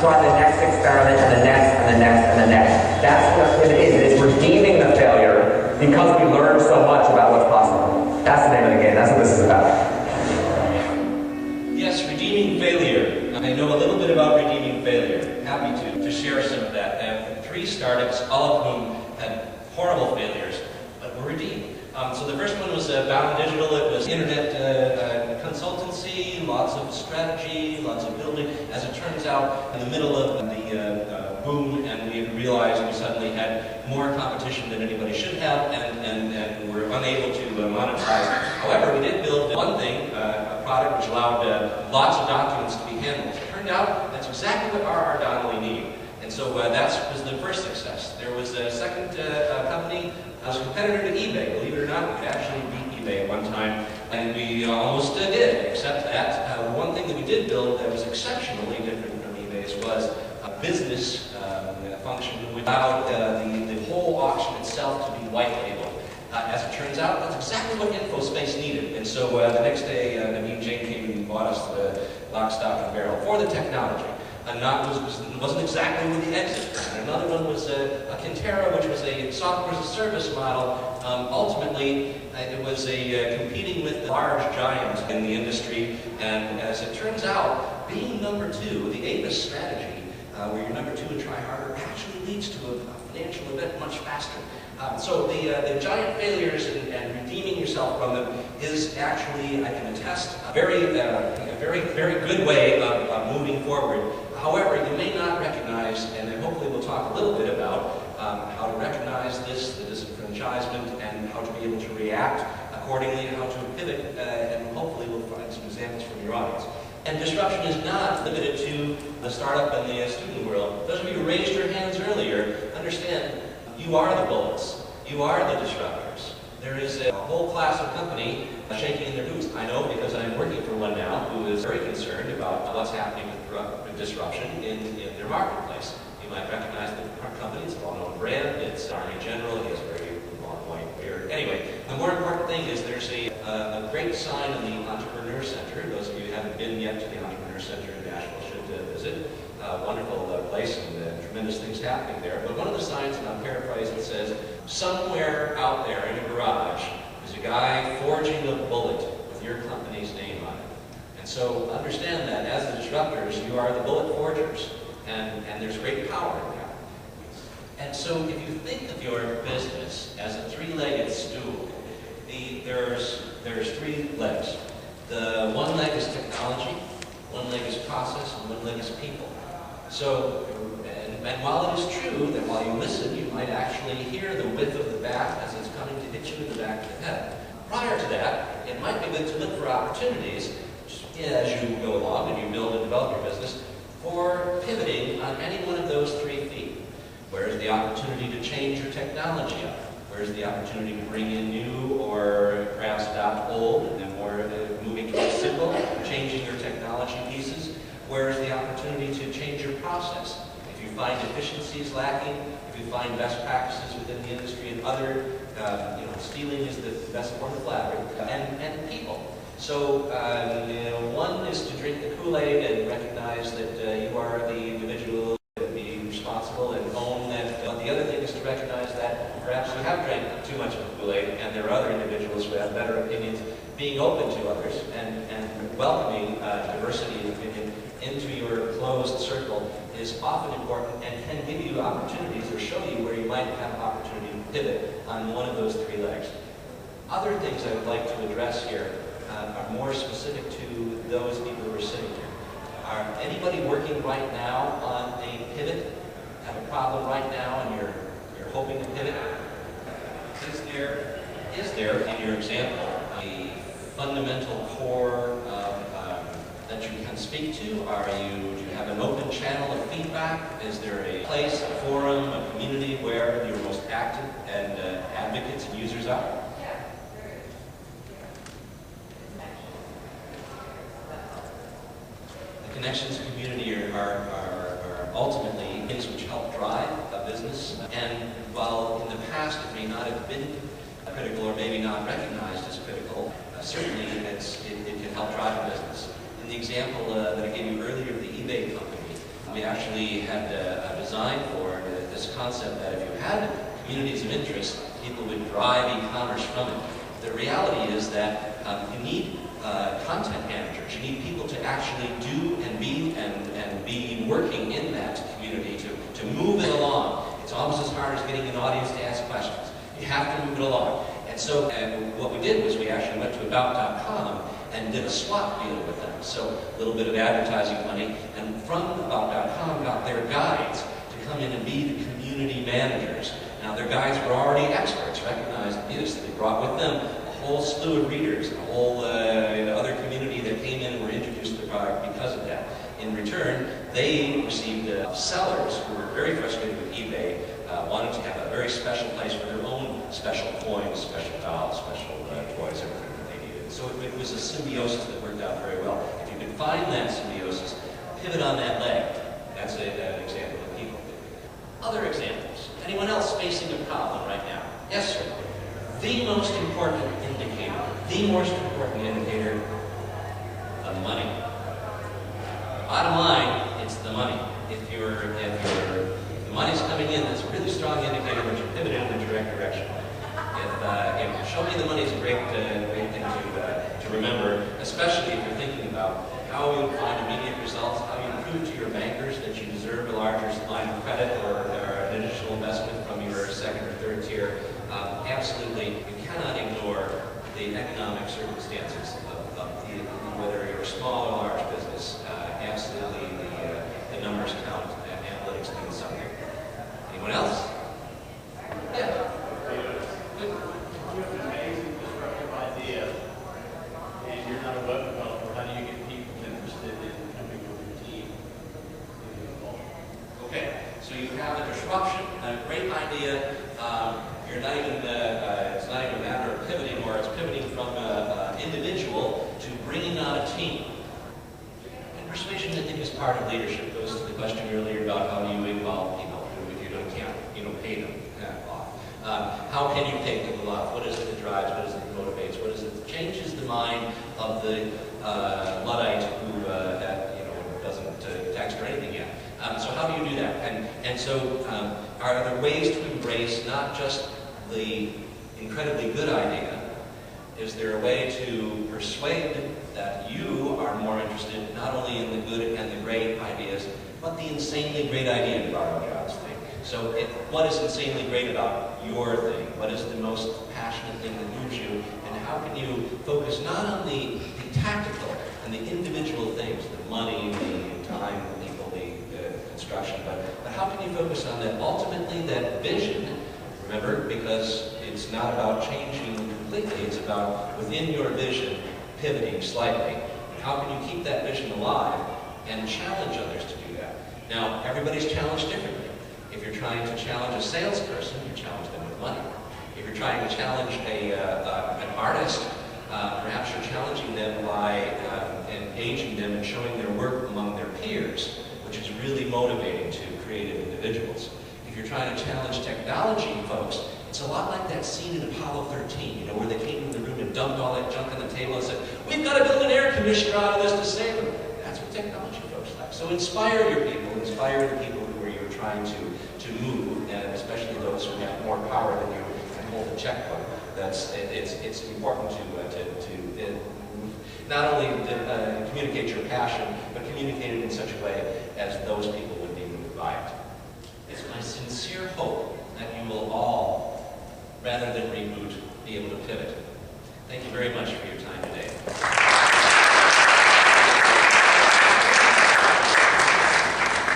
try the next experiment and the next and the next and the next. That's what it is. It is redeeming the failure because we learned so much about what's possible. That's the name of the game. That's what this is about. Yes, redeeming failure. I know a little bit about redeeming failure. Happy to share some of that. I have 3 startups, all of whom had horrible failures, but were redeemed. So the first one was Bound Digital. It was internet consultancy, lots of strategy, lots of building. As it turns out, in the middle of the boom, and we realized we suddenly had more competition than anybody should have, and were unable to monetize. However, we did build one thing, a product which allowed lots of documents to be handled. It turned out that's exactly what R.R. Donnelley needed. And so that was the first success. There was a second company, as a competitor to eBay. Believe it or not, we could actually beat eBay at one time, and we almost did, except that one thing that we did build that was exceptionally different from eBay's was a business function which allowed the whole auction itself to be white labeled. As it turns out, that's exactly what InfoSpace needed. And so the next day, Jane came and bought us the lock, stock, and barrel for the technology. Wasn't exactly with the exit plan. Another one was a Quintero, which was a software as a service model. Ultimately, it was competing with the large giants in the industry. And as it turns out, being number 2, the ABIS strategy, where you're number 2 and try harder, actually leads to a financial event much faster. So the giant failures and redeeming yourself from them is actually, I can attest, a very good way of moving forward. However, you may not recognize, and then hopefully we'll talk a little bit about how to recognize this, the disenfranchisement, and how to be able to react accordingly, and how to pivot, and hopefully we'll find some examples from your audience. And disruption is not limited to the startup and the student world. Those of you who raised your hands earlier, understand you are the bullets. You are the disruptors. There is a whole class of company shaking in their boots. I know because I'm working for one now who is very concerned about what's happening with disruption in their marketplace. You might recognize the company. It's a well-known brand. It's Army General. He has a very long white beard. Anyway, the more important thing is there's a great sign in the Entrepreneur Center. Those of you who haven't been yet to the Entrepreneur Center in Nashville should visit. Wonderful place and tremendous things happening there. But one of the signs, and I'm paraphrasing, says, somewhere out there in a garage is a guy forging a bullet with your company's name on it. And so understand that as the disruptors, you are the bullet forgers, and there's great power in that. And so if you think of your business as a 3-legged stool, there's 3 legs. The one leg is technology, one leg is process, and one leg is people. So, and while it is true that while you listen, you might actually hear the width of the bat as it's coming to hit you in the back of the head. Prior to that, it might be good to look for opportunities as you go along and you build and develop your business for pivoting on any one of those 3 feet. Where's the opportunity to change your technology up? Where's the opportunity to bring in new or perhaps adopt old and more moving towards simple, changing your technology pieces? Where's the opportunity to change your process? If you find efficiencies lacking, if you find best practices within the industry and other, stealing is the best form of flattery, and people. So, one is to drink the Kool-Aid and recognize that you are the individual and be responsible and own that. The other thing is to recognize that perhaps you have drank too much of the Kool-Aid and there are other individuals who have better opinions. Being open to others and welcoming diversity of opinion into your closed circle is often important and can give you opportunities or show you where you might have an opportunity to pivot on one of those 3 legs. Other things I would like to address here are more specific to those people who are sitting here. Are anybody working right now on a pivot? Have a problem right now and you're hoping to pivot? Is there in your example a fundamental core that you can speak to? Do you have an open channel of feedback? Is there a place, a forum, a community where your most active and advocates and users are? The connections community are ultimately things which help drive a business. And while in the past it may not have been critical or maybe not recognized as critical, certainly it can help drive a business. In the example that I gave you earlier of the eBay company, we actually had a design for this concept that if you had communities of interest, people would drive e-commerce from it. The reality is that you need content managers. You need people to actually do and be working in that community to move it along. It's almost as hard as getting an audience to ask questions. You have to move it along. And so what we did was we actually went to About.com and did a swap deal with them. So a little bit of advertising money, and from About.com got their guides to come in and be the community managers. Now their guides were already experts, recognized and used. They brought with them a whole slew of readers, a whole other community that came in and were introduced to the product because of that. In return, they received sellers who were very frustrated with eBay, wanted to have a very special place for their own special coins, special dolls, special toys, everything that they needed. So it was a symbiosis that worked out very well. If you can find that symbiosis, pivot on that leg. That's an example of people. Other examples. Anyone else facing a problem right now? Yes, sir. The most important indicator, the money. Bottom line, it's the money. If the money's coming in, that's a really strong indicator that you're pivoted in the correct direction. If show me the money is a great thing to remember, especially if you're thinking about how you find immediate results, how you prove to your bankers that you deserve a larger line of credit or an additional investment from your second or third tier. Absolutely, you cannot ignore the economic circumstances of whether you're a small or large business. Absolutely, the numbers count, and analytics mean something. Anyone else? Yeah. You have an amazing disruptive idea, and you're not a web developer. How do you get people interested in coming with your team? Okay, so you have a disruption, a great idea. You're not even, it's not even a matter of pivoting, or it's pivoting from an individual to bringing on a team. And persuasion, I think, is part of leadership. Goes to the question earlier about how do you involve people if you can't pay them off. How can you pay people off? What is it that drives? What is it that motivates? What is it that changes the mind of the Luddite who doesn't text or anything yet? So how do you do that? And so are there ways to embrace not just the incredibly good idea? Is there a way to persuade that you are more interested not only in the good and the great ideas, but the insanely great idea, to borrow John's thing? So what is insanely great about your thing? What is the most passionate thing that moves you? And how can you focus not on the tactical and the individual things, the money, the time, the people, the construction, but how can you focus on that, ultimately that vision? Remember, because it's not about changing completely, it's about within your vision pivoting slightly. And how can you keep that vision alive and challenge others to do that? Now, everybody's challenged differently. If you're trying to challenge a salesperson, you challenge them with money. If you're trying to challenge an artist, perhaps you're challenging them by engaging them and showing their work among their peers, which is really motivating to creative individuals. If you're trying to challenge technology folks, it's a lot like that scene in Apollo 13, where they came into the room and dumped all that junk on the table and said, we've got to build an air conditioner out of this to save them. That's what technology folks like. So inspire your people, inspire the people who you're trying to move, and especially those who have more power than you and hold the checkbook. It's important to not only communicate your passion, but communicate it in such a way as those people would be moved by it. It's my sincere hope that you will all, rather than reboot, be able to pivot. Thank you very much for your time today.